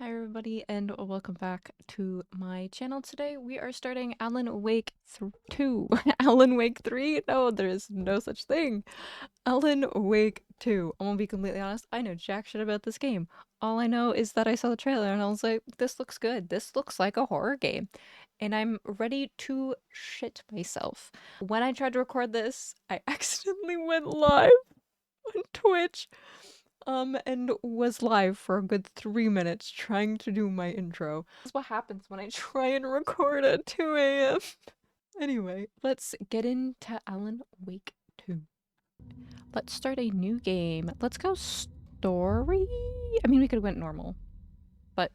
Hi everybody and welcome back to my channel. Today we are starting Alan Wake 2. Alan Wake 3? No, there is no such thing. Alan Wake 2. I'm gonna be completely honest, I know jack shit about this game. All I know is that I saw the trailer and I was like, this looks good. This looks like a horror game. And I'm ready to shit myself. When I tried to record this, I accidentally went live on Twitch. And was live for a good 3 minutes trying to do my intro. That's what happens when I try and record at 2 a.m. Anyway, let's get into Alan Wake 2. Let's start a new game. Let's go story? I mean, we could have went normal, but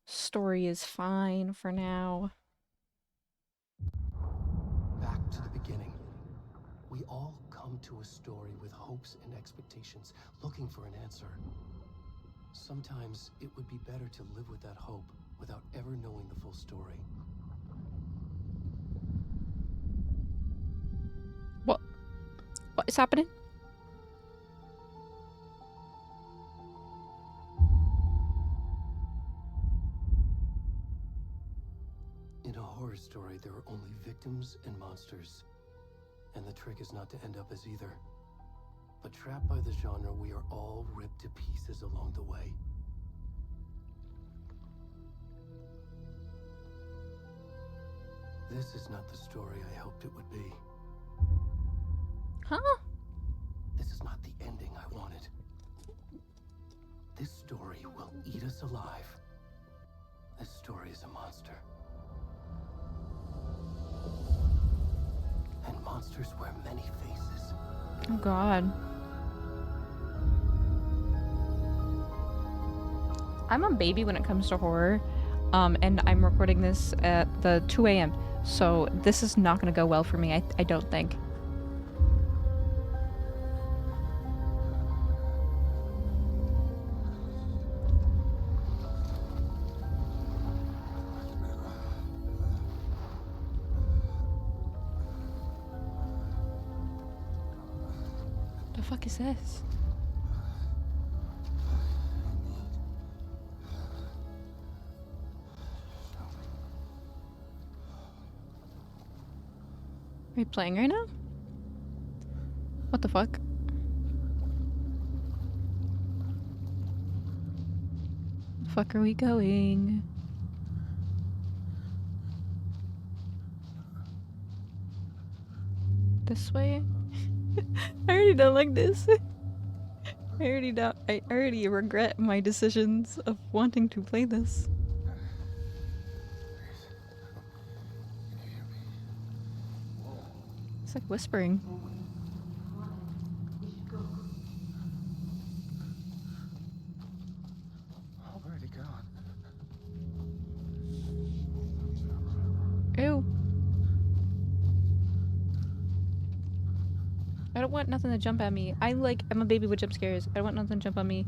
story is fine for now. Back to the beginning. We all come to a story with hopes and expectations, looking for an answer. Sometimes it would be better to live with that hope without ever knowing the full story. What is happening? In a horror story, there are only victims and monsters. And the trick is not to end up as either. But trapped by the genre, we are all ripped to pieces along the way. This is not the story I hoped it would be. Huh? This is not the ending I wanted. This story will eat us alive. This story is a monster. And monsters wear many faces. Oh god. I'm a baby when it comes to horror, and I'm recording this at the 2 a.m. So this is not gonna go well for me, I don't think. The fuck is this? Are you playing right now? What the fuck? The fuck are we going? This way? I already don't like this. I already regret my decisions of wanting to play this. It's like whispering. Already gone. Ew. I don't want nothing to jump at me. I'm a baby with jump scares. I don't want nothing to jump on me.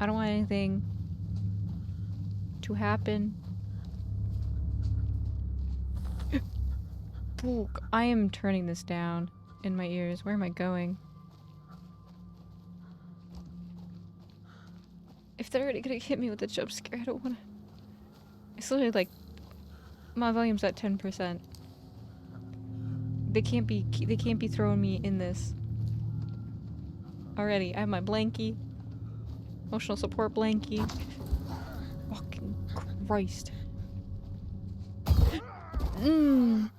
I don't want anything to happen. Fuck. I am turning this down in my ears. Where am I going? If they're already gonna hit me with a jump scare, I don't wanna. It's literally like my volume's at 10%. They can't be throwing me in this. Already, I have my blankie. Emotional support blankie. Fucking Christ. Mmm.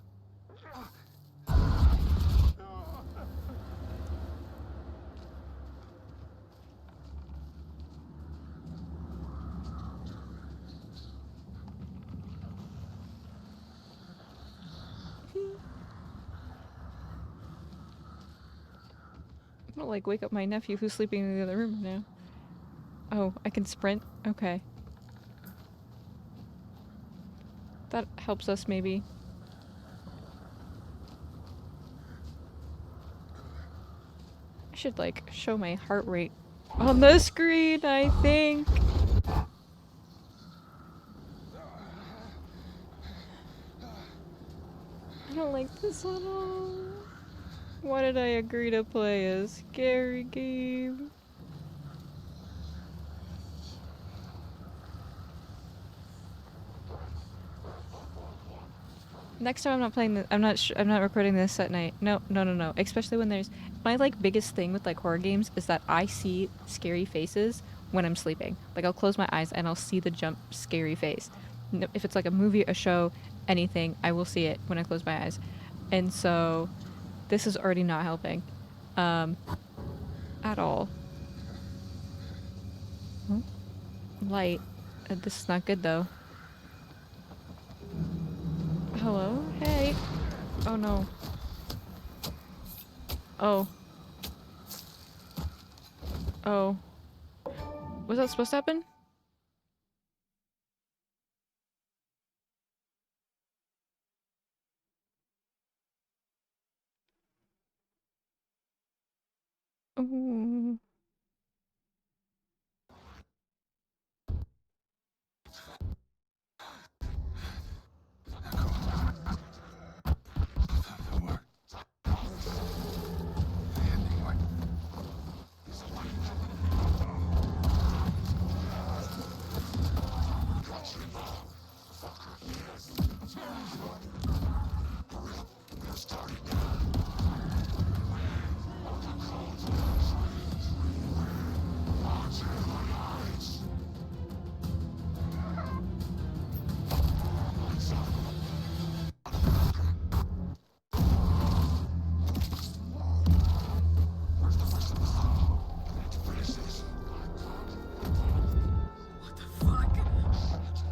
I'm gonna like wake up my nephew who's sleeping in the other room now. Oh, I can sprint? Okay. That helps us maybe. I should like show my heart rate on the screen, I think. I don't like this at all. Why did I agree to play a scary game? Next time I'm not playing this. I'm not recording this at night. No, no, no, no. Especially when there's my like biggest thing with like horror games is that I see scary faces when I'm sleeping. Like I'll close my eyes and I'll see the jump scary face. If it's like a movie, a show, anything, I will see it when I close my eyes. And so this is already not helping at all. Oh, light. This is not good though. Hello? Hey. Oh no. Oh. Oh. Was that supposed to happen? Ooh.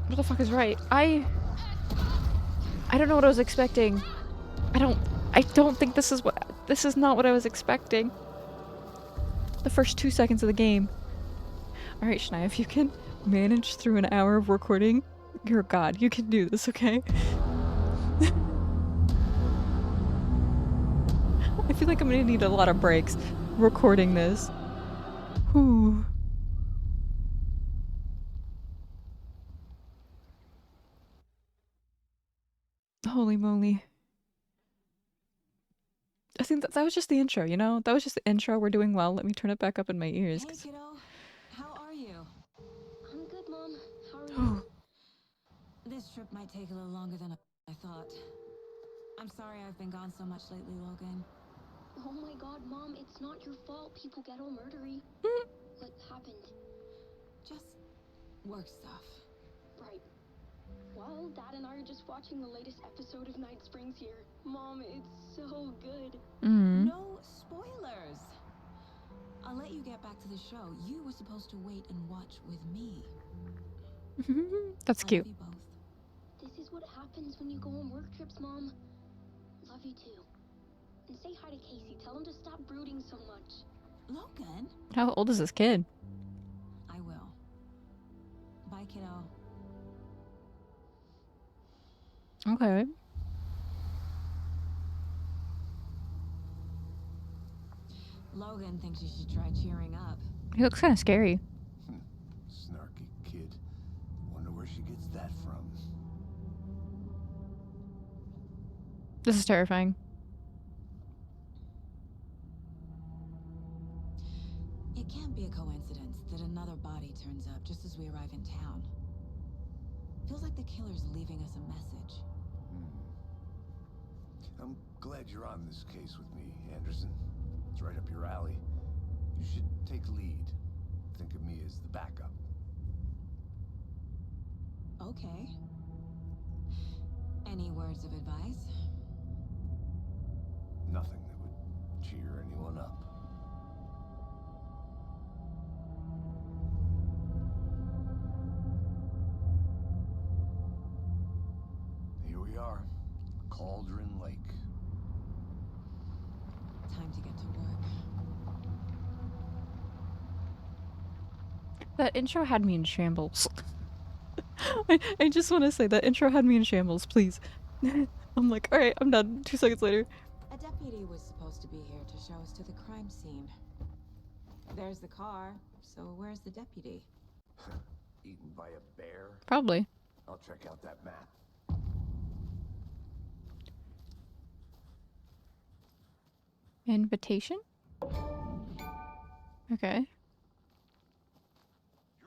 What the fuck is right? I don't know what I was expecting. I don't think this is not what I was expecting. The first 2 seconds of the game. Alright, Shania, if you can manage through an hour of recording, you're a god. You can do this, okay? I feel like I'm gonna need a lot of breaks recording this. Whew. Holy moly. I think that was just the intro, you know? That was just the intro. We're doing well. Let me turn it back up in my ears. Hey, kiddo. How are you? I'm good, Mom. How are Oh. you? This trip might take a little longer than I thought. I'm sorry I've been gone so much lately, Logan. Oh my god, Mom, it's not your fault people get all murdery. What happened? Just work stuff. Right. Well, Dad and I are just watching the latest episode of Night Springs here. Mom, it's so good. No spoilers. I'll let you get back to the show. You were supposed to wait and watch with me. That's I cute. love you both. This is what happens when you go on work trips, Mom. Love you too. And say hi to Casey. Tell him to stop brooding so much. Logan? How old is this kid? I will. Bye, kiddo. Okay. Logan thinks you should try cheering up. He looks kind of scary. Snarky kid. Wonder where she gets that from. This is terrifying. It can't be a coincidence that another body turns up just as we arrive in town. Feels like the killer's leaving us a message. I'm glad you're on this case with me, Anderson. It's right up your alley. You should take lead. Think of me as the backup. Okay. Any words of advice? Nothing that would cheer anyone up. Here we are. Cauldron Lake. Time to get to work. That intro had me in shambles. I just want to say that intro had me in shambles, please. I'm like, alright, I'm done. 2 seconds later. A deputy was supposed to be here to show us to the crime scene. There's the car, so where's the deputy? Eaten by a bear? Probably. I'll check out that map. Invitation? Okay.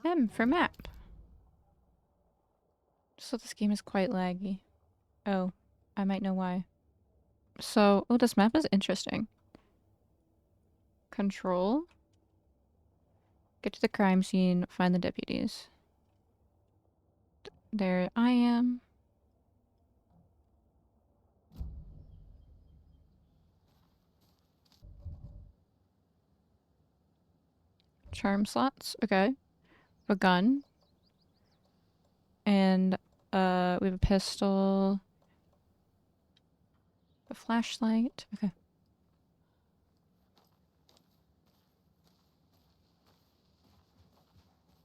M for map. So this game is quite laggy. Oh. I might know why. So, oh, this map is interesting. Control. Get to the crime scene, find the deputies. There I am. Charm slots, okay. A gun. And we have a pistol. A flashlight. Okay.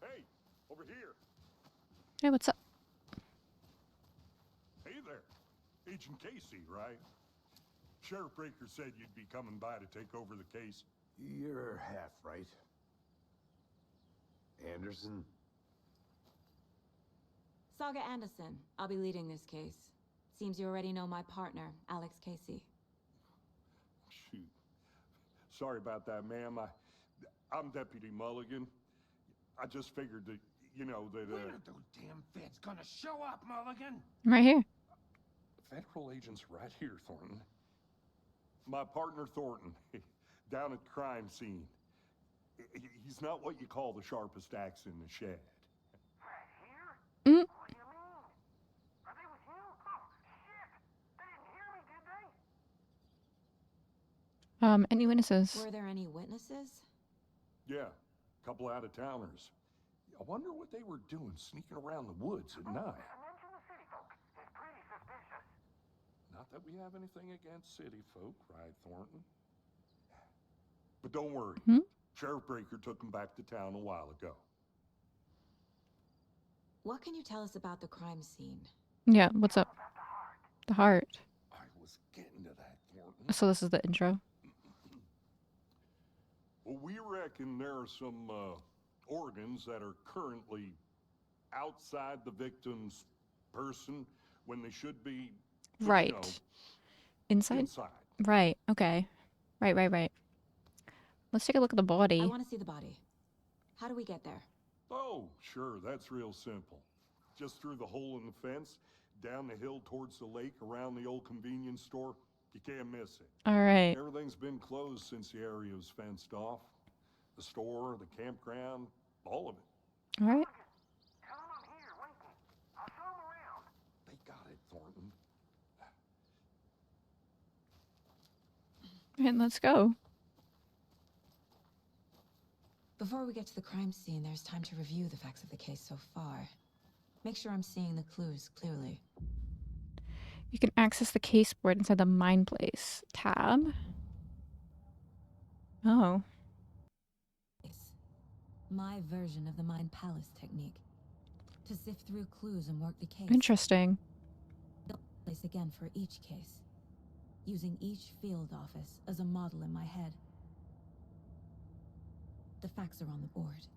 Hey, over here. Hey, what's up? Hey there. Agent Casey, right? Sheriff Breaker said you'd be coming by to take over the case. You're half right. Anderson? Saga Anderson. I'll be leading this case. Seems you already know my partner, Alex Casey. Shoot. Sorry about that, ma'am. I'm Deputy Mulligan. I just figured that, you know, that, When are those damn feds gonna show up, Mulligan? I'm right here. Federal agent's right here, Thornton. My partner, Thornton, down at the crime scene. He's not what you call the sharpest axe in the shed. Right here? Mm. What do you mean? Are they with you? Oh, shit! They didn't hear me, did they? Any witnesses? Were there any witnesses? Yeah, a couple out-of-towners. I wonder what they were doing sneaking around the woods at night. Mention the city folk. It's pretty suspicious. Not that we have anything against city folk, right, Thornton? But don't worry. Hmm? Sheriff Breaker took them back to town a while ago. What can you tell us about the crime scene? Yeah, what's up? The heart. I was getting to that, Thornton. So this is the intro. Well, we reckon there are some organs that are currently outside the victim's person when they should be, Right. you know, Inside? inside. Right, okay. Right. Let's take a look at the I body. want to see the body. How do we get there? Oh, sure, that's real simple. Just through the hole in the fence, down the hill towards the lake, around the old convenience store. You can't miss it. Alright. Everything's been closed since the area was fenced off. The store, the campground, all of it. Alright. Tell them I'm here, waiting. I'll show them around. They got it, Thornton. And let's go. Before we get to the crime scene, there's time to review the facts of the case so far. Make sure I'm seeing the clues clearly. You can access the case board inside the Mine Place tab. Oh. My version of the Mind Palace technique. To sift through clues and work the case. Interesting. Place again for each case. Using each field office as a model in my head. The facts are on the board.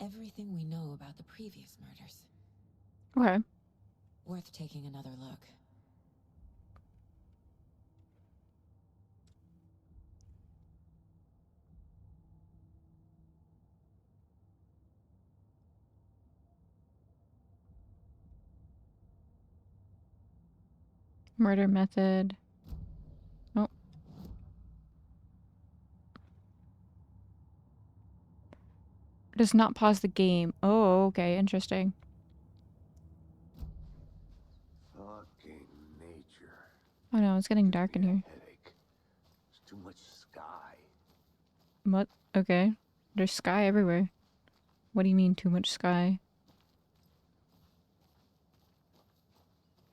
Everything we know about the previous murders. Okay. Worth taking another look. Murder method. Oh. Does not pause the game. Oh, okay. Interesting. Fucking nature. Oh no, it's getting dark in Give me here. a headache. There's too much sky. What? Okay. There's sky everywhere. What do you mean, too much sky?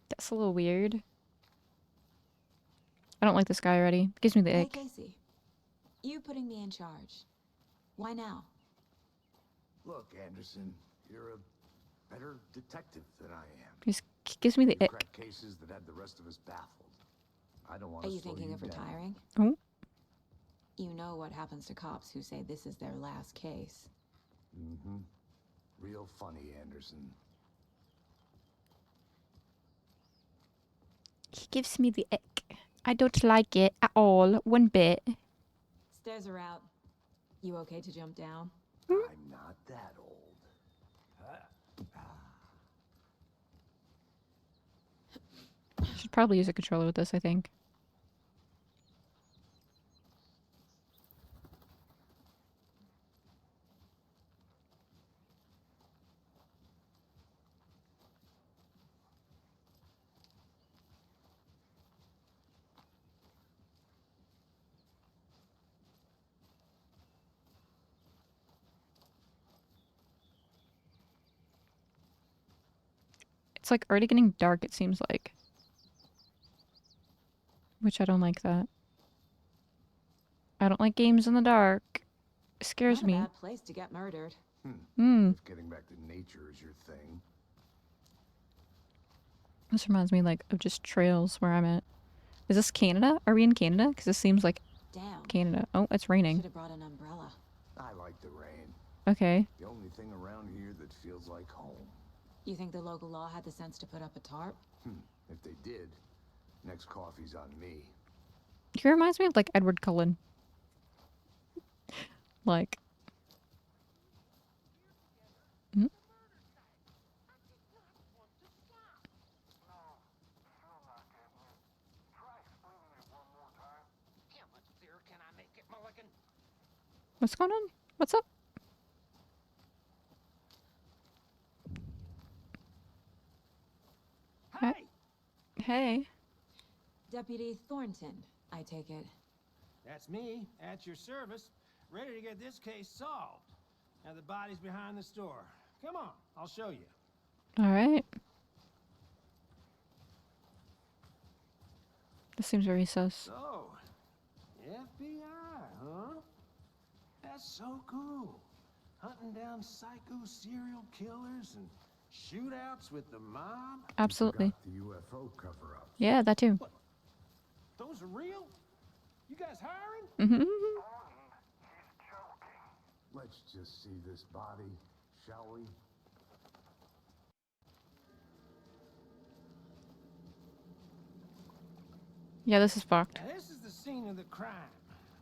That's a little weird. I don't like the sky already. It gives me the Hey, ick. Casey. You putting me in charge. Why now? Look, Anderson, you're a better detective than I am. Just gives me the You ick. crack cases that had the rest of us baffled. I don't want Are to you slow thinking you of down. retiring? Oh. You know what happens to cops who say this is their last case. Mm-hmm. Real funny, Anderson. He gives me the ick. I don't like it at all. One bit. Stairs are out. You okay to jump down? I'm not that old. probably use a controller with this, I think. It's like already getting dark, it seems like. Which I don't like that. I don't like games in the dark. It scares Not a me. bad place to get murdered. If getting back to nature is your thing. This reminds me like of just trails where I'm at. Is this Canada? Are we in Canada? Because this seems like Damn. Canada. Oh, it's raining. Should have brought an umbrella. I like the rain. Okay. The only thing around here that feels like home. You think the local law had the sense to put up a tarp? If they did, next coffee's on me. He reminds me of like Edward Cullen. Like. Hmm? What's going on? What's up? Hey! Hey. Deputy Thornton, I take it. That's me, at your service, ready to get this case solved. Now the body's behind the store. Come on, I'll show you. All right. This seems very sus. So, FBI, huh? That's so cool. Hunting down psycho serial killers and shootouts with the mob. Absolutely. Forgot the UFO cover-up. Yeah, that too. Those are real? You guys hiring? Mm-hmm. Let's just see this body, shall we? Yeah, this is fucked. Now, this is the scene of the crime.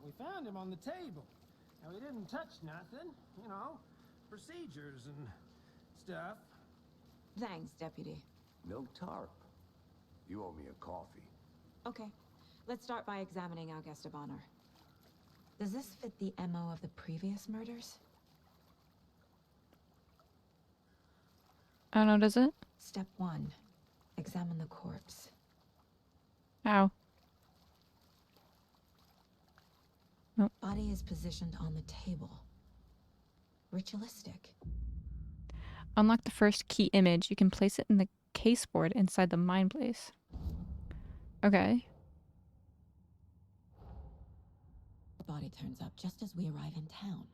We found him on the table. Now, we didn't touch nothing, you know, procedures and stuff. Thanks, Deputy. No tarp. You owe me a coffee. Okay, let's start by examining our guest of honor. Does this fit the MO of the previous murders? I don't know, does it? Step 1. Examine the corpse. Ow. Body is positioned on the table. Ritualistic. Unlock the first key image. You can place it in the caseboard inside the mind place. Okay. The body turns up just as we arrive in town.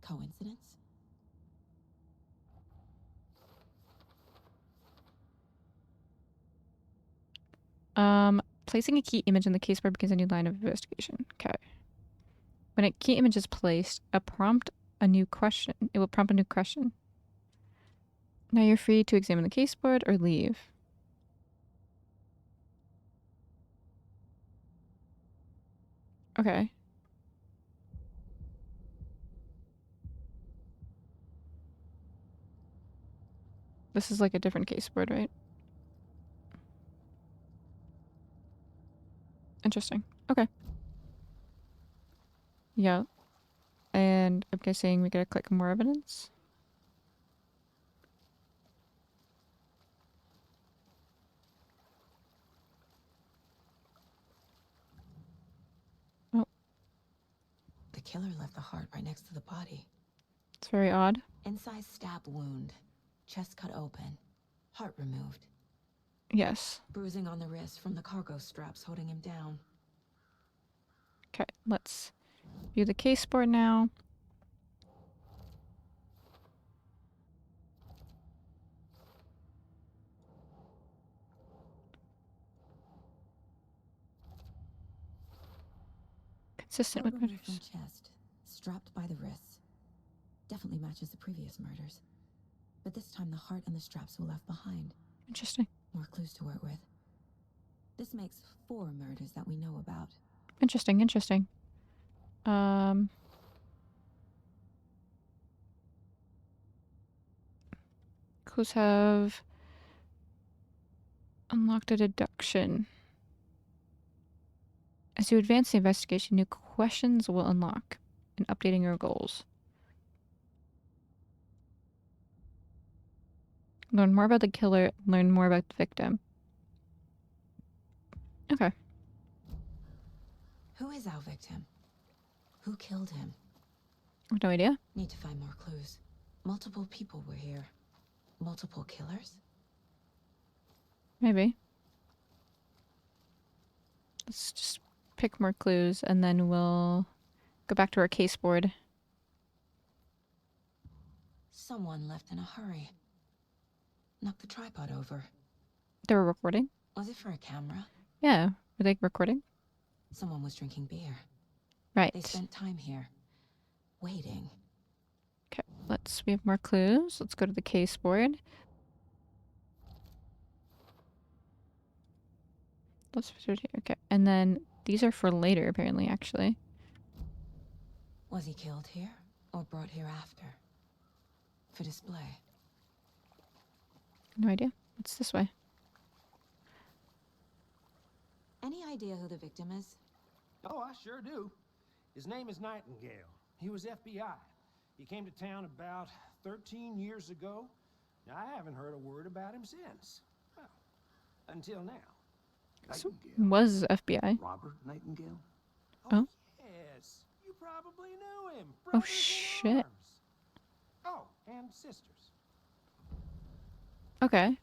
Coincidence? Placing a key image in the caseboard begins a new line of investigation. Okay. When a key image is placed, it will prompt a new question. Now you're free to examine the caseboard or leave. Okay. This is like a different caseboard, right? Interesting. Okay. Yeah. And I'm guessing we gotta click more evidence. Oh, The killer left the heart right next to the body. it's very odd. Inside stab wound. Chest cut open. Heart removed. Yes. Bruising on the wrist from the cargo straps holding him down. Okay, let's view the caseboard now. Consistent with Heart removed from murders. chest. Strapped by the wrists. Definitely matches the previous murders. But this time the heart and the straps were left behind. Interesting. More clues to work with. This makes 4 murders that we know about. Interesting, interesting. Clues have Unlocked a deduction. As you advance the investigation, new questions will unlock in updating your goals. Learn more about the killer, learn more about the victim. Okay. Who is our victim? Who killed him? No idea. Need to find more clues. Multiple people were here. Multiple killers? Maybe. Let's just pick more clues and then we'll go back to our case board. Someone left in a hurry. Knocked the tripod over. They were recording? Was it for a camera? Yeah. Were they recording? Someone was drinking beer. Right. They spent time here. Waiting. Okay, we have more clues. Let's go to the case board. Let's put it here. Okay, and then these are for later, apparently, actually. Was he killed here or brought here after? For display? No idea. What's this way? Any idea who the victim is? Oh, I sure do. His name is Nightingale. He was FBI. He came to town about 13 years ago. Now, I haven't heard a word about him since. Well, until now. So, Nightingale. was FBI. Robert Nightingale? Oh. Yes. You probably knew him. Oh, Brothers in shit. arms. Oh, and sisters. Okay.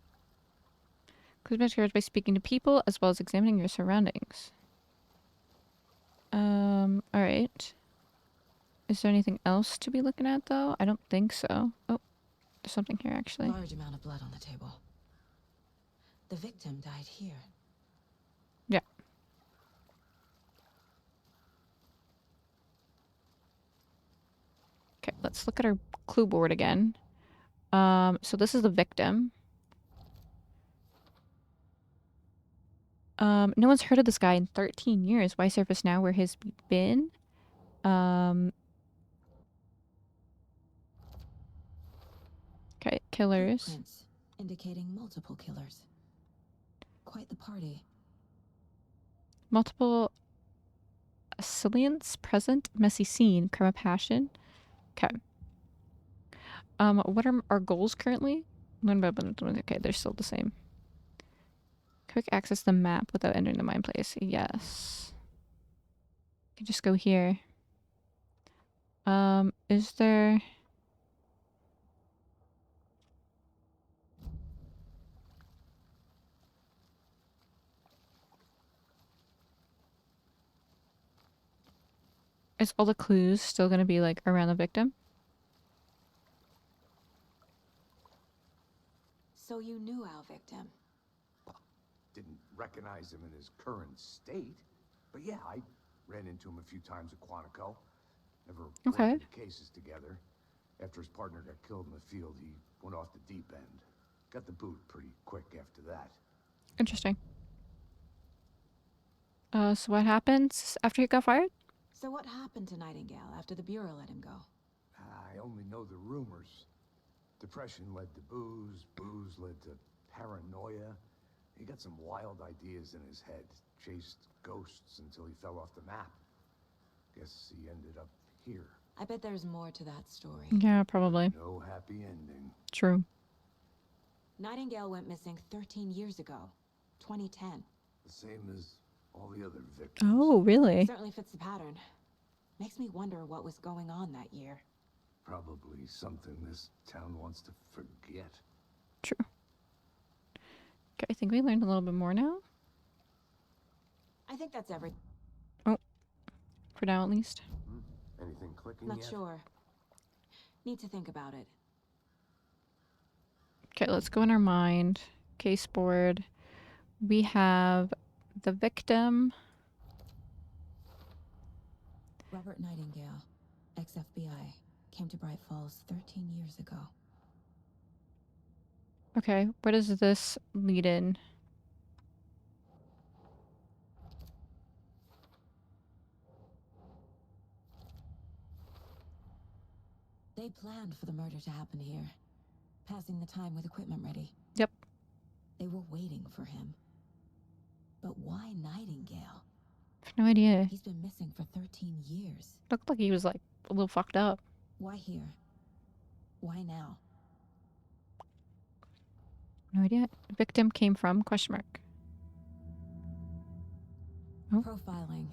Clues materials by speaking to people as well as examining your surroundings. Alright. Is there anything else to be looking at, though? I don't think so. Oh, there's something here, actually. Large amount of blood on the table. The victim died here. Yeah. Okay, let's look at our clue board again. So this is the victim. No one's heard of this guy in 13 years. Why surface now? Where has he been? Okay, killers. Footprints indicating multiple killers. Quite the party. Multiple assailants present. Messy scene. Crime of passion. Okay. What are our goals currently? Okay, they're still the same. Quick access the map without entering the mine place. Yes. You can just go here. Is there... Is all the clues still gonna be, like, around the victim? So you knew our victim? Didn't recognize him in his current state. But yeah, I ran into him a few times at Quantico. Never worked Okay. any cases together. After his partner got killed in the field, he went off the deep end. Got the boot pretty quick after that. Interesting. So what happens after he got fired? So what happened to Nightingale after the Bureau let him go? I only know the rumors. Depression led to booze, booze led to paranoia. He got some wild ideas in his head, chased ghosts until he fell off the map. Guess he ended up here. I bet there's more to that story. Yeah, probably. No happy ending. True. Nightingale went missing 13 years ago. 2010. The same as all the other victims. Oh, really? Certainly fits the pattern. Makes me wonder what was going on that year. Probably something this town wants to forget. True. Okay, I think we learned a little bit more now. I think that's everything. For now, at least. Anything clicking Not yet? sure. Need to think about it. Okay, let's go in our mind. Case board. We have the victim. Robert Nightingale, ex-FBI, came to Bright Falls 13 years ago. Okay, where does this lead in? They planned for the murder to happen here, passing the time with equipment ready. Yep. They were waiting for him. But why Nightingale? I have no idea. He's been missing for 13 years. Looked like he was like a little fucked up. Why here? Why now? No idea. Victim came from ? Oh. Profiling.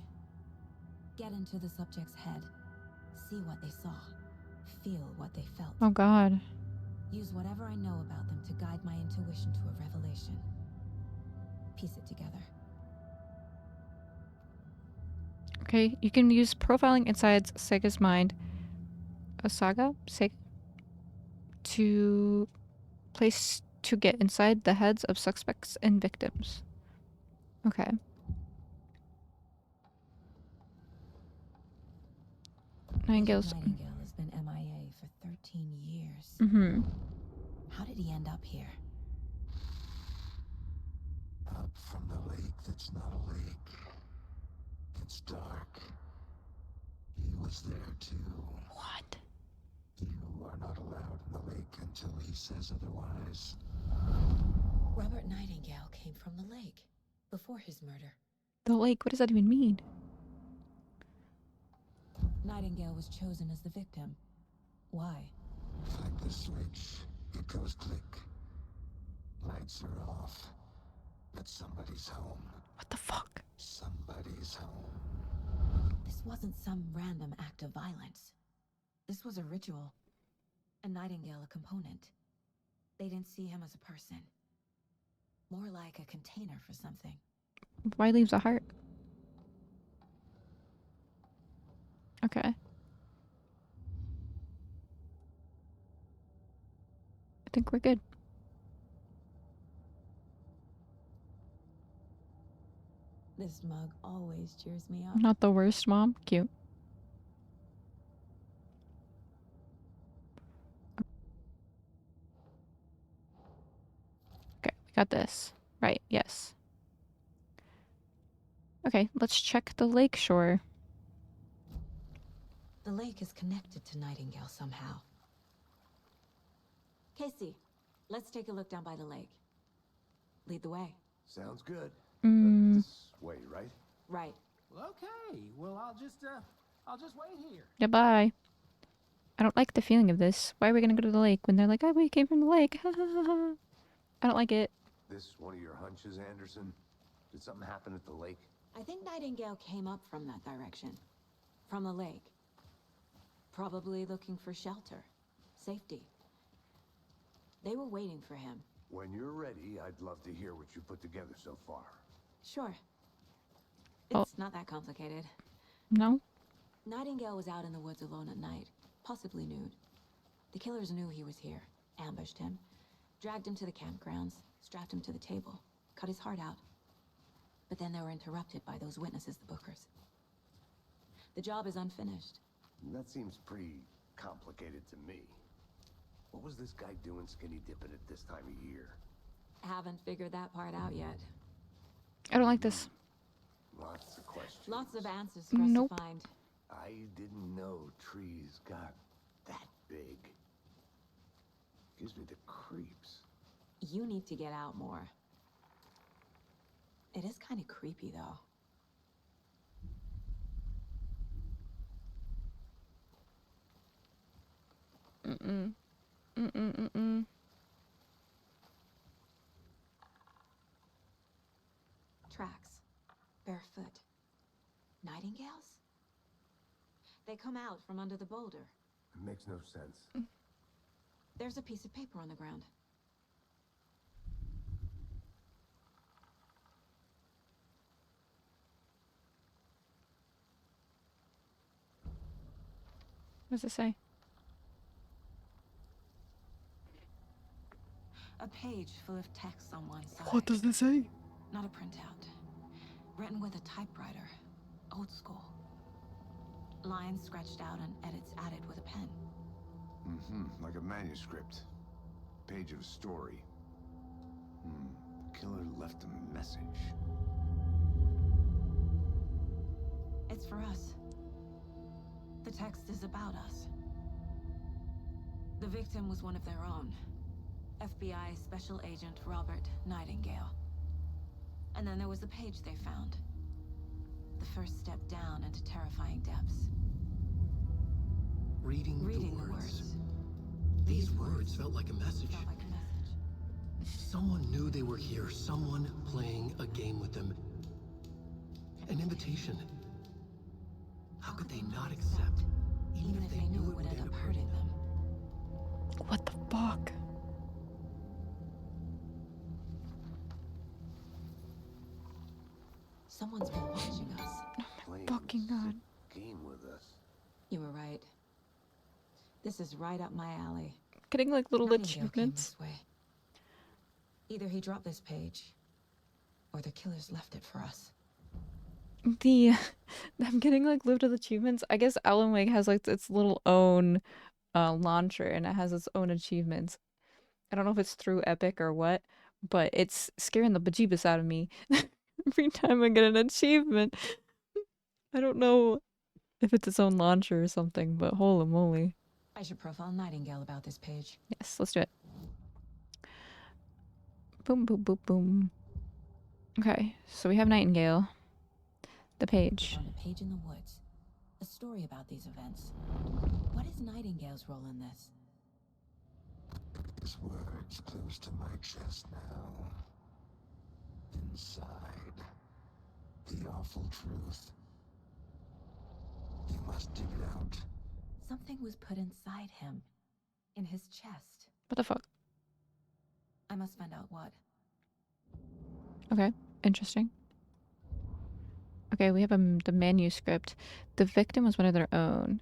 Get into the subject's head. See what they saw. Feel what they felt. Oh god. Use whatever I know about them to guide my intuition to a revelation. Piece it together. Okay, you can use profiling inside Sega's mind. Sega? To get inside the heads of suspects and victims. Okay. Nightingale's. Nightingale has been MIA for 13 years. Mm-hmm. How did he end up here? Up from the lake that's not a lake. It's dark. He was there too. What? You are not allowed in the lake until he says otherwise. Robert Nightingale came from the lake before his murder. The lake? What does that even mean? Nightingale was chosen as the victim. Why? Flick the switch. It goes click. Lights are off. But somebody's home. What the fuck? Somebody's home. This wasn't some random act of violence. This was a ritual. A Nightingale a component. They didn't see him as a person. More like a container for something. Why leaves a heart? Okay. I think we're good. This mug always cheers me up. Not the worst, Mom. Cute. Okay, we got this. Right, yes. Okay, let's check the lake shore. The lake is connected to Nightingale somehow. Casey, let's take a look down by the lake. Lead the way. Sounds good. This way, right? Right. Well, okay. Well, I'll just wait here. Goodbye. I don't like the feeling of this. Why are we gonna go to the lake when they're like, oh, we came from the lake? I don't like it. This one of your hunches, Anderson? Did something happen at the lake? I think Nightingale came up from that direction. From the lake. Probably looking for shelter. Safety. They were waiting for him. When you're ready, I'd love to hear what you put together so far. Sure. Oh. It's not that complicated. No? Nightingale was out in the woods alone at night, possibly nude. The killers knew he was here, ambushed him, dragged him to the campgrounds, strapped him to the table, cut his heart out. But then they were interrupted by those witnesses, the Bookers. The job is unfinished. That seems pretty complicated to me. What was this guy doing skinny dipping at this time of year? Haven't figured that part out yet. I don't like this. Lots of questions. Lots of answers for us Nope. to find. I didn't know trees got that big. Gives me the creeps. You need to get out more. It is kind of creepy, though. Tracks. Barefoot. Nightingales? They come out from under the boulder. It makes no sense. There's a piece of paper on the ground. What does it say? A page full of text on one side. What does it say? Not a printout. Written with a typewriter. Old school. Lines scratched out and edits added with a pen. Like a manuscript. Page of a story. The killer left a message. It's for us. The text is about us. The victim was one of their own. FBI Special Agent Robert Nightingale. And then there was the page they found. The first step down into terrifying depths. Reading Reading the words. These These words felt like a message. felt like a message. Someone knew they were here. Someone playing a game with them. An invitation. How could they not accept? Even if they knew it would end up hurting them. What the fuck? Someone's been watching us. Playing Fucking God. a game with us. You were right. This is right up my alley. Getting like little Nightingale came achievements. this way. Either he dropped this page, or the killers left it for us. The I'm getting like little achievements. I guess Alan Wake has like its little own launcher and it has its own achievements. I don't know if it's through Epic or what, but it's scaring the bejeebus out of me every time I get an achievement. I don't know if it's its own launcher or something, but holy moly. I should profile Nightingale about this page. Yes, let's do it. Boom, boom, boom, boom. Okay, so we have Nightingale. The page. On a page in the woods. A story about these events. What is Nightingale's role in this? His words close to my chest now. Inside, the awful truth. You must dig it out. Something was put inside him. In his chest. What the fuck? I must find out what. Okay, interesting. Okay, we have the manuscript. The victim was one of their own.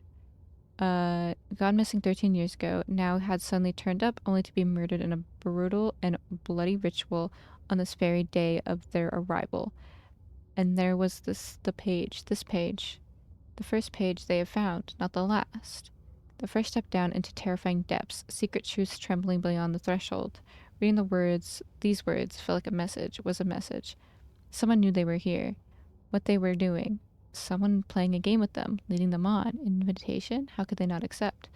Gone missing 13 years ago, now had suddenly turned up only to be murdered in a brutal and bloody ritual on this very day of their arrival. And there was this page. The first page they have found, not the last. The first step down into terrifying depths, secret truths trembling beyond the threshold. Reading these words felt like a message, was a message. Someone knew they were here, what they were doing. Someone playing a game with them, leading them on. An invitation? How could they not accept?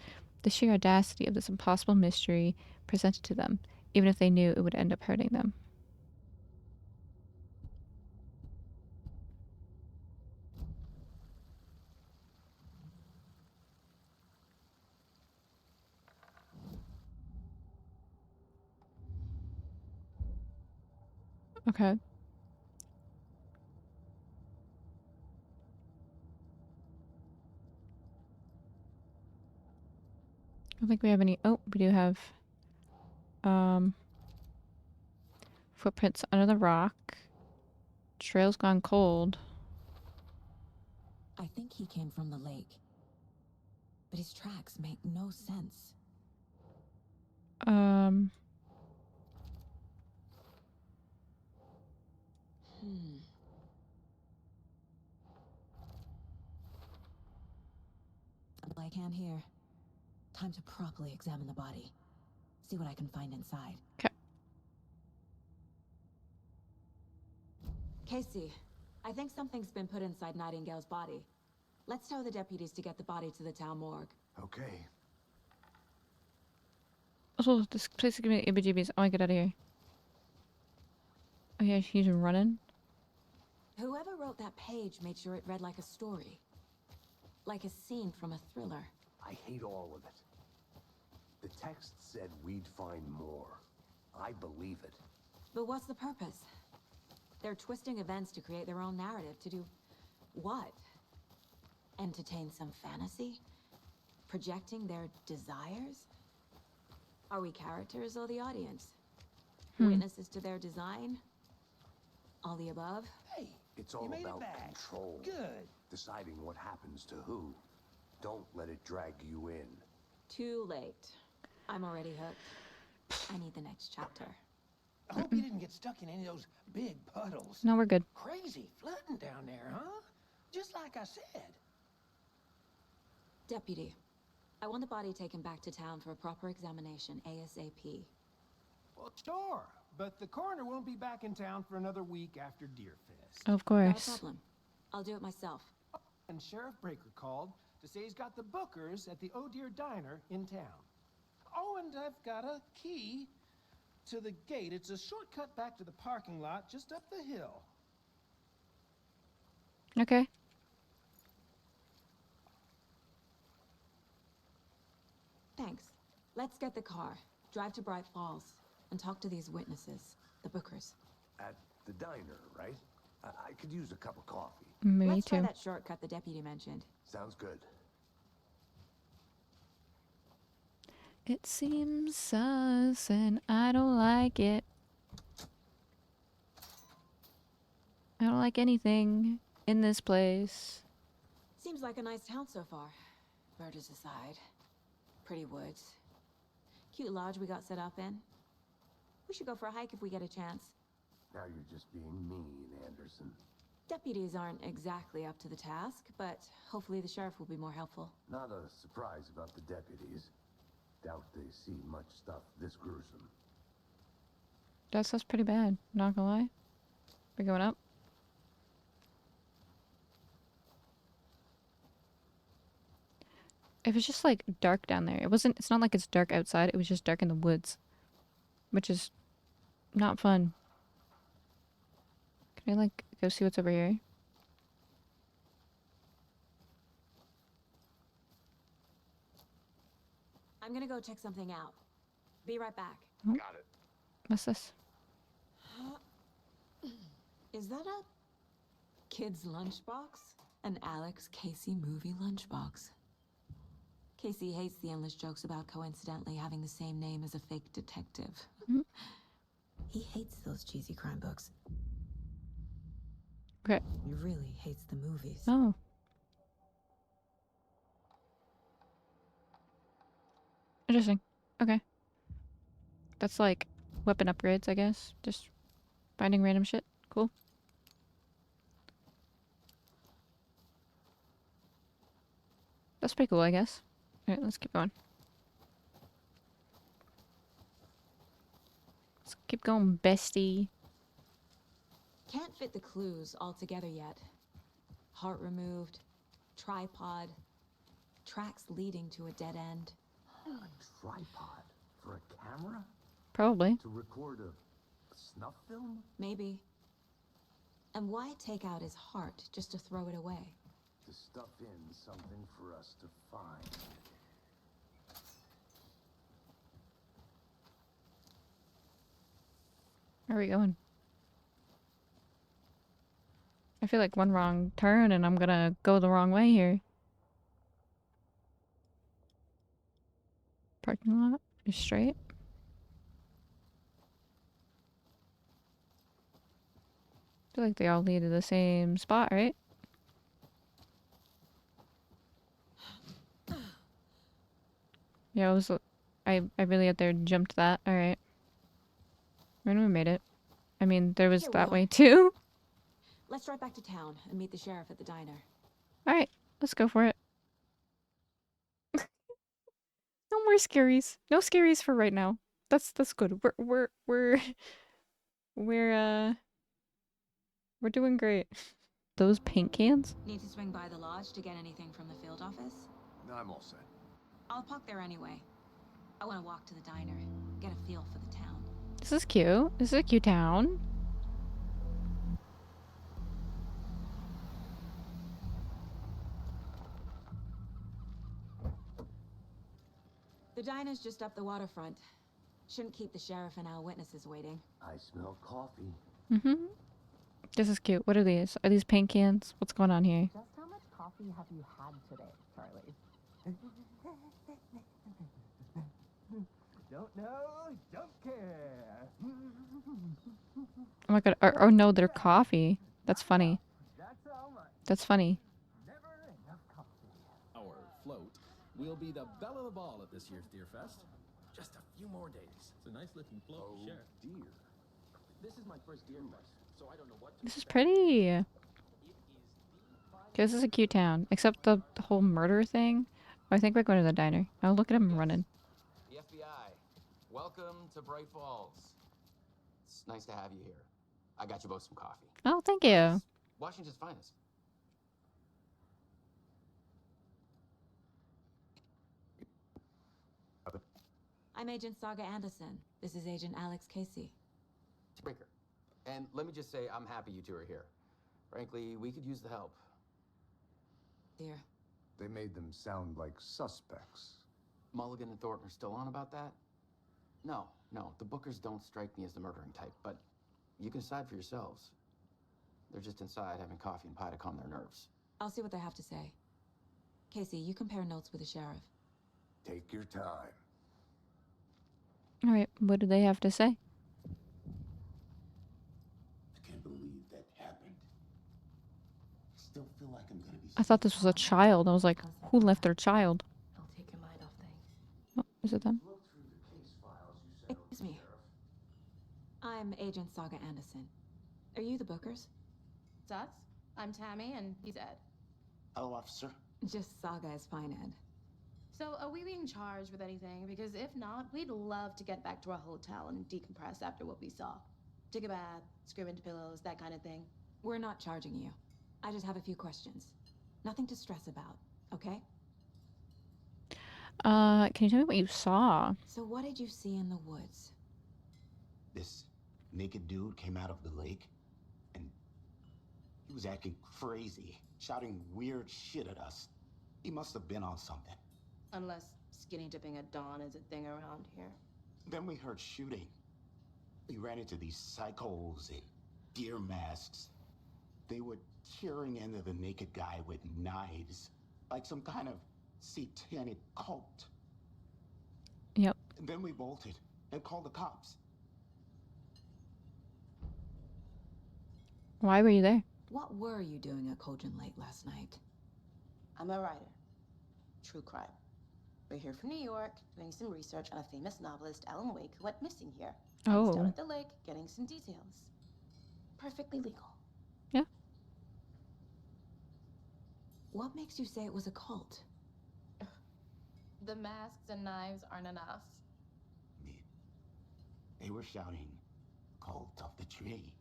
The sheer audacity of this impossible mystery presented to them, even if they knew it would end up hurting them. Okay. I don't think we have any. Oh, we do have footprints under the rock. Trail's gone cold. I think he came from the lake. But his tracks make no sense. I can't hear. Time to properly examine the body. See what I can find inside. Okay. Casey, I think something's been put inside Nightingale's body. Let's tell the deputies to get the body to the town morgue. Okay. Oh, this place is giving me the heebie-jeebies. I want to get out of here. Oh yeah, he's running. Whoever wrote that page made sure it read like a story. Like a scene from a thriller. I hate all of it. The text said we'd find more. I believe it. But what's the purpose? They're twisting events to create their own narrative. To do what? Entertain some fantasy? Projecting their desires? Are we characters or the audience? Witnesses to their design? All the above? Hey, It's all you made about it back. control. Good. Deciding what happens to who. Don't let it drag you in. Too late. I'm already hooked. I need the next chapter. I hope you didn't get stuck in any of those big puddles. No, we're good. Crazy flooding down there, huh? Just like I said. Deputy, I want the body taken back to town for a proper examination ASAP. Well, sure. But the coroner won't be back in town for another week after Deerfest. Of Not a course. problem. I'll do it myself. And Sheriff Breaker called to say he's got the bookers at the Oh Dear Diner in town. Oh, and I've got a key to the gate. It's a shortcut back to the parking lot just up the hill. Okay. Thanks. Let's get the car, drive to Bright Falls, and talk to these witnesses, the Bookers. At the diner, right? I could use a cup of coffee. Me Let's try too. that shortcut the deputy mentioned. Sounds good. It seems sus and I don't like it. I don't like anything in this place. Seems like a nice town so far. Murders aside. Pretty woods. Cute lodge we got set up in. We should go for a hike if we get a chance. Now you're just being mean, Anderson. Deputies aren't exactly up to the task, but hopefully the sheriff will be more helpful. Not a surprise about the deputies. Doubt they see much stuff this gruesome. That sounds pretty bad, not gonna lie. We're going up. It was just like dark down there. It's not like it's dark outside, it was just dark in the woods. Which is not fun. Can I like go see what's over here? I'm gonna go check something out. Be right back. Got it. What's this? Is that a kid's lunchbox? An Alex Casey movie lunchbox. Casey hates the endless jokes about coincidentally having the same name as a fake detective. Mhm. He hates those cheesy crime books. Okay. He really hates the movies. Oh. Interesting. Okay. That's like weapon upgrades, I guess. Just finding random shit. Cool. That's pretty cool, I guess. Alright, let's keep going. Let's keep going, bestie. Can't fit the clues all together yet. Heart removed, tripod, tracks leading to a dead end. A tripod for a camera? Probably. To record a snuff film? Maybe. And why take out his heart just to throw it away? To stuff in something for us to find. Where are we going? I feel like one wrong turn and I'm gonna go the wrong way here. Parking lot is straight. I feel like they all lead to the same spot, right? Yeah, I really out there jumped that. All right. I mean, we made it. I mean, there was Here we that are. way too. Let's drive back to town and meet the sheriff at the diner. All right, let's go for it. No more scaries. No scaries for right now. That's good. We're we're doing great. Those paint cans? Need to swing by the lodge to get anything from the field office? No, I'm all set. I'll park there anyway. I want to walk to the diner, get a feel for the town. This is cute. This is a cute town. The diner's just up the waterfront. Shouldn't keep the sheriff and our witnesses waiting. I smell coffee. Mm-hmm. This is cute. What are these? Are these paint cans? What's going on here? Just how much coffee have you had today, Charlie? Don't know, don't care. Oh my god. Oh no, they're coffee. That's funny. That's all right. That's funny. Never enough coffee. Our float will be the belle of the ball at this year's Deer Fest. Just a few more days. It's a nice looking float, Oh, sure. dear. This is my first Deer Fest, so I don't know what to This is expect. pretty. It is the This is a cute town. Except the whole murder thing. I think we're going to the diner. Oh, look at him running. The FBI. Welcome to Bright Falls. It's nice to have you here. I got you both some coffee. Oh, thank you. It's Washington's finest. I'm Agent Saga Anderson. This is Agent Alex Casey. Breaker. And let me just say, I'm happy you two are here. Frankly, we could use the help. Dear. They made them sound like suspects. Mulligan and Thornton are still on about that? No, the Bookers don't strike me as the murdering type, but you can decide for yourselves. They're just inside having coffee and pie to calm their nerves. I'll see what they have to say. Casey, you compare notes with the sheriff. Take your time. All right, what do they have to say? I can't believe that happened. I still feel like I'm gonna be. I thought this was a child. I was like, who left their child? I'll take your mind off things. Oh, is it them? Look through the case files you sent. Excuse me. I'm Agent Saga Anderson. Are you the Bookers? It's us. I'm Tammy, and he's Ed. Hello, officer. Just Saga is fine, Ed. So, are we being charged with anything? Because if not, we'd love to get back to our hotel and decompress after what we saw. Take a bath, scream into pillows, that kind of thing. We're not charging you. I just have a few questions. Nothing to stress about, okay? Can you tell me what you saw? So what did you see in the woods? This naked dude came out of the lake, and he was acting crazy, shouting weird shit at us. He must have been on something. Unless skinny dipping at dawn is a thing around here. Then we heard shooting. We ran into these psychos in deer masks. They were tearing into the naked guy with knives, like some kind of satanic cult. Yep. And then we bolted and called the cops. Why were you there? What were you doing at Cauldron Lake last night? I'm a writer. True crime. We're here from New York, doing some research on a famous novelist, Alan Wake, who went missing here. I was down at the lake, getting some details. Perfectly legal. Yeah. What makes you say it was a cult? The masks and knives aren't enough. They were shouting, "Cult of the tree.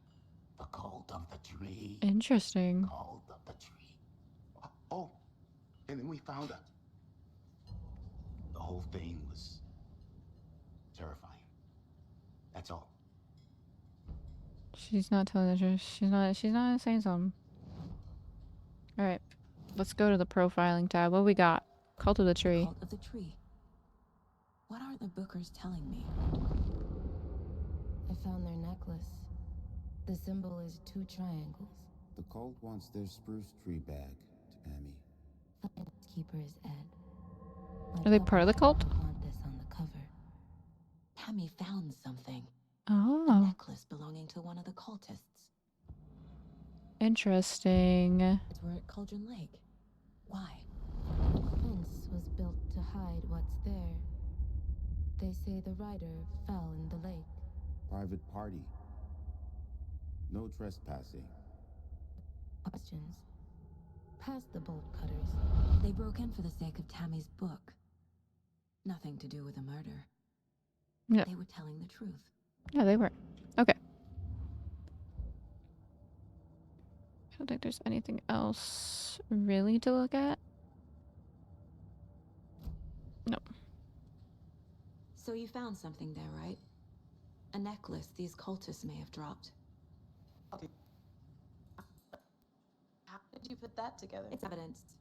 The cult of the tree." Interesting. Cult of the tree. Oh, and then we found her. The whole thing was terrifying. That's all. She's not telling the truth. She's not saying something. All right. Let's go to the profiling tab. What we got? Cult of the Tree. Cult of the Tree. What are the Bookers telling me? I found their necklace. The symbol is 2 triangles. The cult wants their spruce tree back, Tammy. The keeper is Ed. Are they part of the cult? Want this on the cover. Tammy found something. Oh. A necklace belonging to one of the cultists. Interesting. We're at Cauldron Lake. Why? The fence was built to hide what's there. They say the rider fell in the lake. Private party. No trespassing. Questions. Past the bolt cutters. They broke in for the sake of Tammy's book. Nothing to do with a murder. Yeah. They were telling the truth. Yeah, they were. Okay. I don't think there's anything else really to look at. No. So you found something there, right? A necklace these cultists may have dropped. How did you put that together? It's evidence.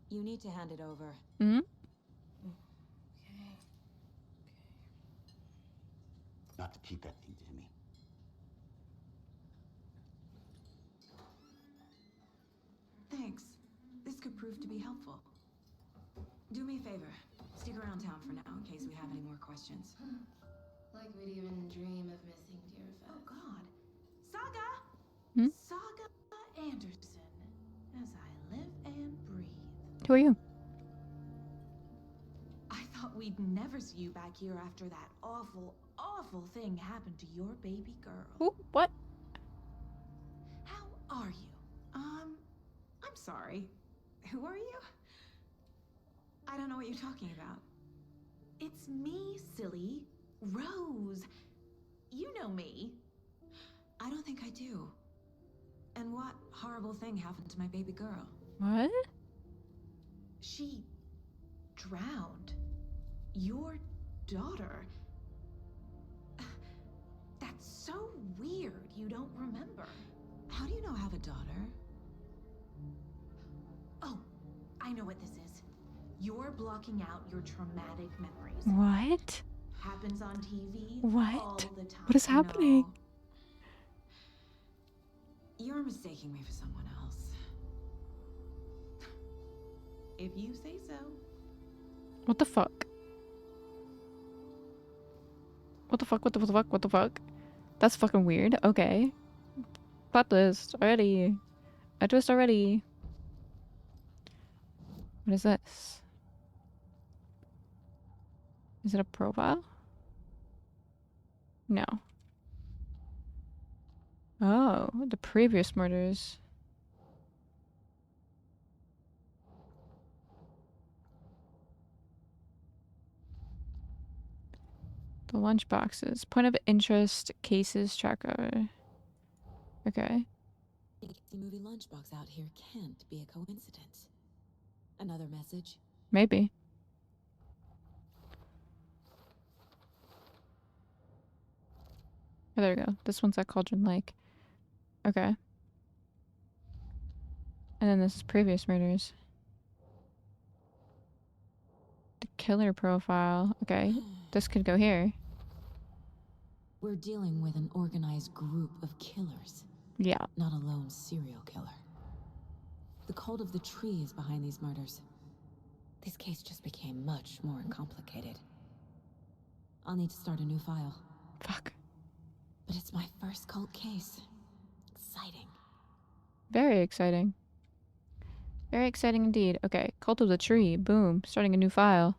You need to hand it over. Hmm? Okay. Not to keep that thing, Tammy. Thanks. This could prove to be helpful. Do me a favor. Stick around town for now in case we have any more questions. Like we'd even dream of missing Deerfest. Oh, God. Saga! Hmm? Saga Anderson. As I live and breathe. Who are you? I thought we'd never see you back here after that awful, awful thing happened to your baby girl. Who? What? How are you? I'm sorry. Who are you? I don't know what you're talking about. It's me, silly. Rose. You know me. I don't think I do. And what horrible thing happened to my baby girl? What? She drowned. Your daughter. That's so weird. You don't remember. How do you know I have a daughter? Oh, I know what this is. You're blocking out your traumatic memories. What? Happens on TV What? all the time. What is happening? No. You're mistaking me for someone else. If you say so. What the fuck? What the fuck? What the fuck? What the fuck? That's fucking weird. Okay. Plot twist already. A twist already. What is this? Is it a profile? No. Oh, the previous murders. The lunch boxes. Point of interest, cases, tracker. Okay. The movie lunchbox out here can't be a coincidence. Another message? Maybe. Oh, there we go. This one's at Cauldron Lake. Okay. And then this is previous murders. The killer profile. Okay. This could go here. We're dealing with an organized group of killers. Yeah. Not a lone serial killer. The cult of the tree is behind these murders. This case just became much more complicated. I'll need to start a new file. Fuck. But it's my first cult case. Exciting. Very exciting. Very exciting indeed. Okay. Cult of the Tree. Boom. Starting a new file.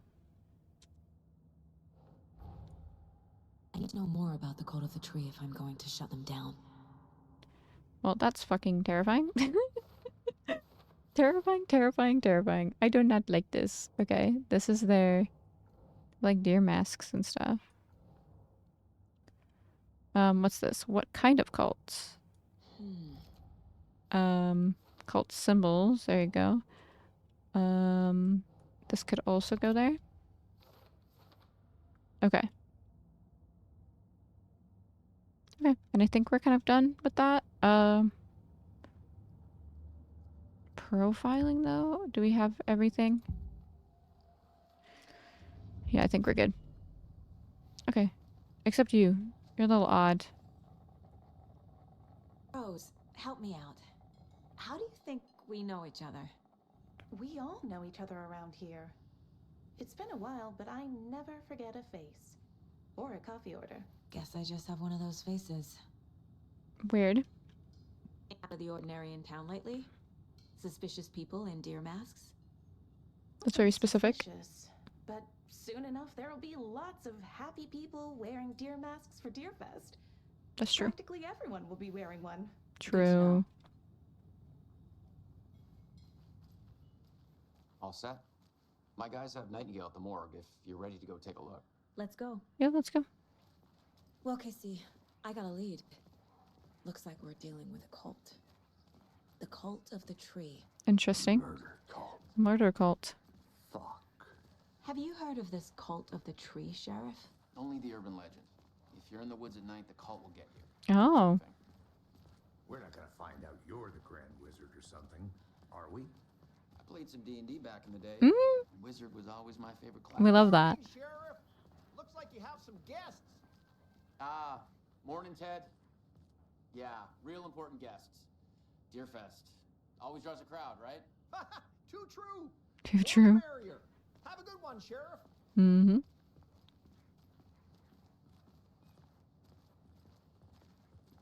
I need to know more about the cult of the tree if I'm going to shut them down. Well, that's fucking terrifying. Terrifying, terrifying, terrifying. I do not like this. Okay. This is their, like, deer masks and stuff. What's this? What kind of cults? Cult symbols. There you go. This could also go there. Okay. Okay, and I think we're kind of done with that. Profiling though? Do we have everything? Yeah, I think we're good. Okay. Except you. You're a little odd. Rose, help me out. How do you think we know each other? We all know each other around here. It's been a while, but I never forget a face. Or a coffee order. Guess I just have one of those faces. Weird. Out of the ordinary in town lately? Suspicious people in deer masks? That's very specific. Suspicious. But soon enough, there'll be lots of happy people wearing deer masks for Deerfest. That's true. Practically everyone will be wearing one. True. All set? My guys have Nightingale at the morgue if you're ready to go take a look. Let's go. Yeah, let's go. Well, Casey, I got a lead. Looks like we're dealing with a cult. The cult of the tree. Interesting. Murder cult. Have you heard of this cult of the tree, Sheriff? Only the urban legend. If you're in the woods at night, the cult will get you. Oh. We're not gonna find out you're the Grand Wizard or something, are we? I played some D&D back in the day. Mm. Wizard was always my favorite class. We love that. Hey, Sheriff. Looks like you have some guests. Ah, morning, Ted. Yeah, real important guests. Deerfest. Always draws a crowd, right? Too true. Too true. Barrier. Have a good one, Sheriff. Mm-hmm.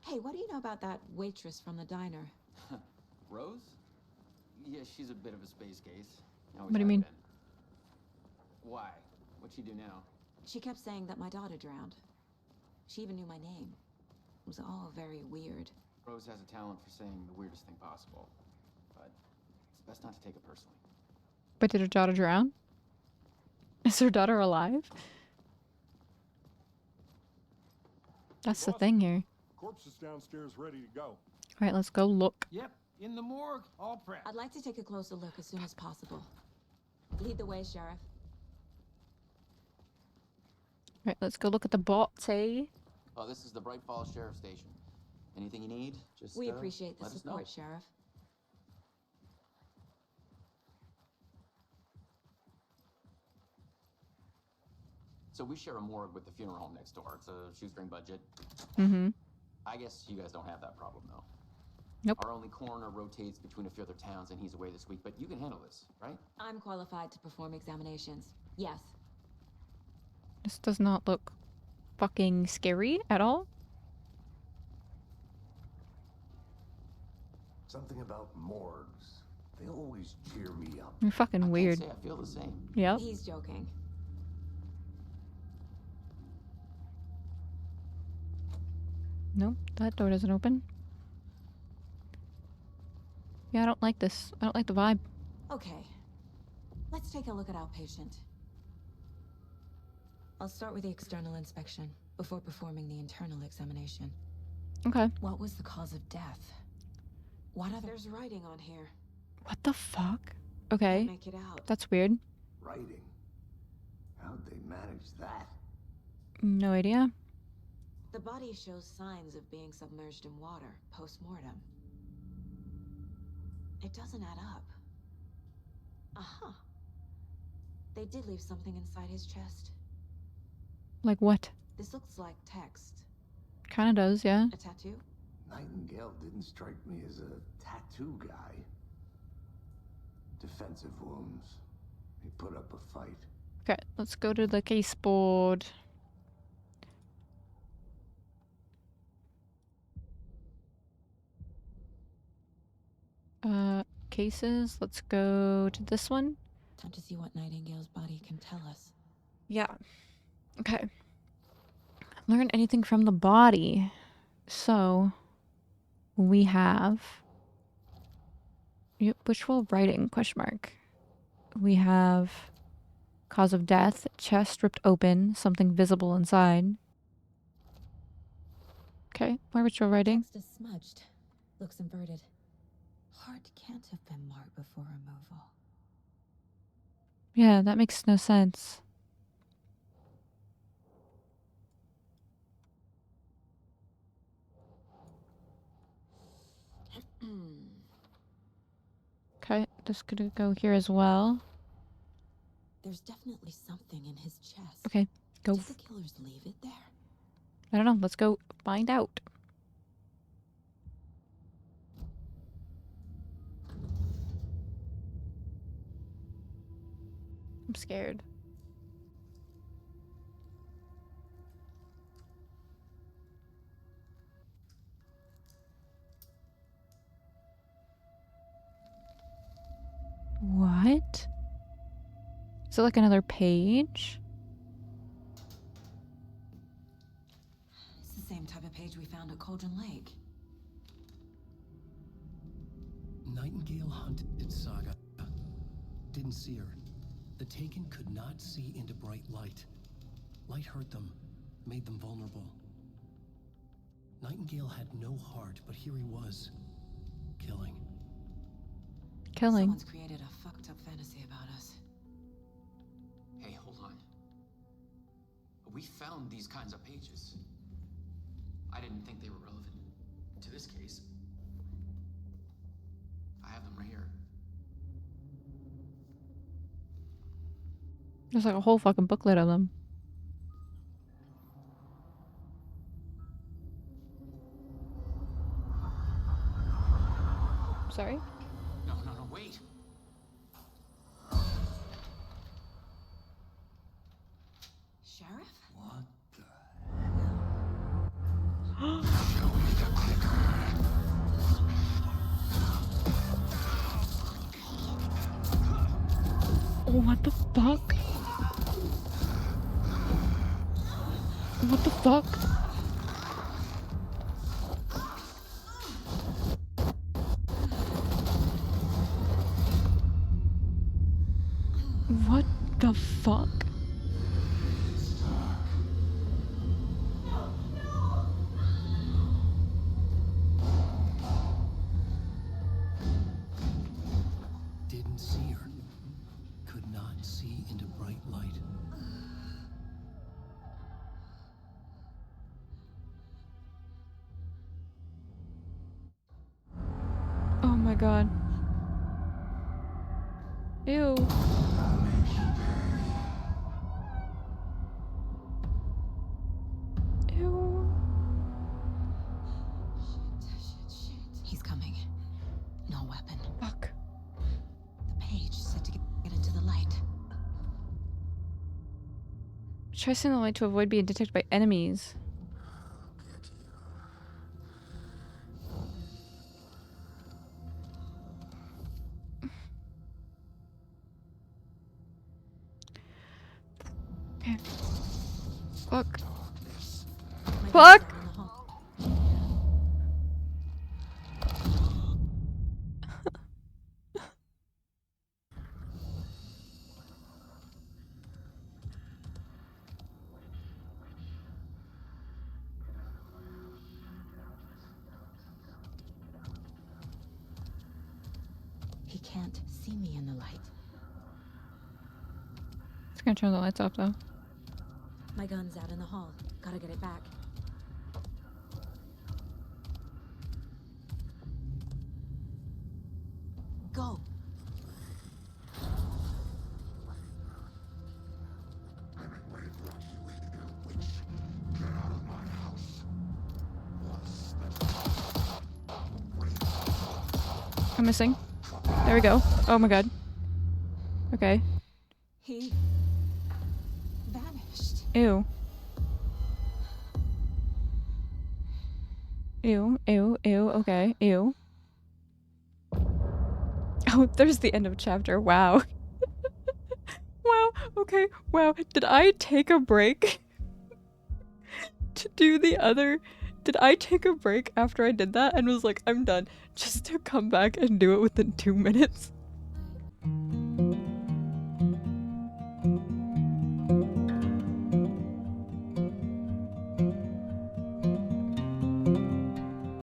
Hey, what do you know about that waitress from the diner? Rose? Yeah, she's a bit of a space case. What do you mean? Why? What'd she do now? She kept saying that my daughter drowned. She even knew my name. It was all very weird. Rose has a talent for saying the weirdest thing possible. But it's best not to take it personally. But did her daughter drown? Is her daughter alive? That's the thing here. Corpse is downstairs ready to go. Alright, let's go look. Yep, in the morgue, all prepped. I'd like to take a closer look as soon as possible. Lead the way, Sheriff. Alright, let's go look at the body. Oh, this is the Bright Falls Sheriff Station. Anything you need, just We appreciate the let us know. support, Sheriff. So we share a morgue with the funeral home next door. It's a shoestring budget. Mm-hmm. I guess you guys don't have that problem, though. Nope. Our only coroner rotates between a few other towns, and he's away this week, but you can handle this, right? I'm qualified to perform examinations. Yes. This does not look fucking scary at all. Something about morgues. They always cheer me up. You're fucking weird. I feel the same. Yep. He's joking. Nope, that door doesn't open. Yeah, I don't like this. I don't like the vibe. Okay. Let's take a look at our patient. I'll start with the external inspection before performing the internal examination. Okay. What was the cause of death? What other... There's writing on here. What the fuck? Okay. Can't make it out. That's weird. Writing? How'd they manage that? No idea. The body shows signs of being submerged in water post-mortem. It doesn't add up. Aha. They did leave something inside his chest. Like what? This looks like text. Kinda does, yeah. A tattoo? Nightingale didn't strike me as a tattoo guy. Defensive wounds. He put up a fight. Okay, let's go to the case board. Cases. Let's go to this one. Time to see what Nightingale's body can tell us. Yeah. Okay. Learn anything from the body. So, we have... Wishful writing, question mark. We have cause of death, chest ripped open, something visible inside. Okay, more wishful writing. Text is smudged. Looks inverted. Heart can't have been marked before removal. Yeah, that makes no sense. Okay, this could go here as well. There's definitely something in his chest. Okay, go. Did the killers leave it there? I don't know, let's go find out. I'm scared. What? Is it like another page? It's the same type of page we found at Cauldron Lake. Nightingale hunted Saga. Didn't see her. The Taken could not see into bright light. Light hurt them, made them vulnerable. Nightingale had no heart, but here he was, killing. Killing. Someone's created a fucked up fantasy about us. Hey, hold on. We found these kinds of pages. I didn't think they were relevant to this case. I have them right here. There's like a whole fucking booklet of them. Sorry? No, wait. Sheriff? What Oh, what the fuck? What the fuck? What the fuck? Didn't see her. Could not see into bright light. god. Ew. Ew. He's coming. No weapon. Fuck. The page said to get into the light. Try seeing the light to avoid being detected by enemies. Okay. Fuck. Fuck! He can't see me in the light. It's gonna turn the lights off though. My gun's out in the hall. Gotta get it back. Go. I'm missing. There we go. Oh my god. Okay. He vanished. Ew. Ew, ew, ew, okay, ew. Oh, there's the end of chapter. Wow. Wow, okay, wow. Did I take a break to do the other? Did I take a break after I did that and was like, I'm done, just to come back and do it within 2 minutes?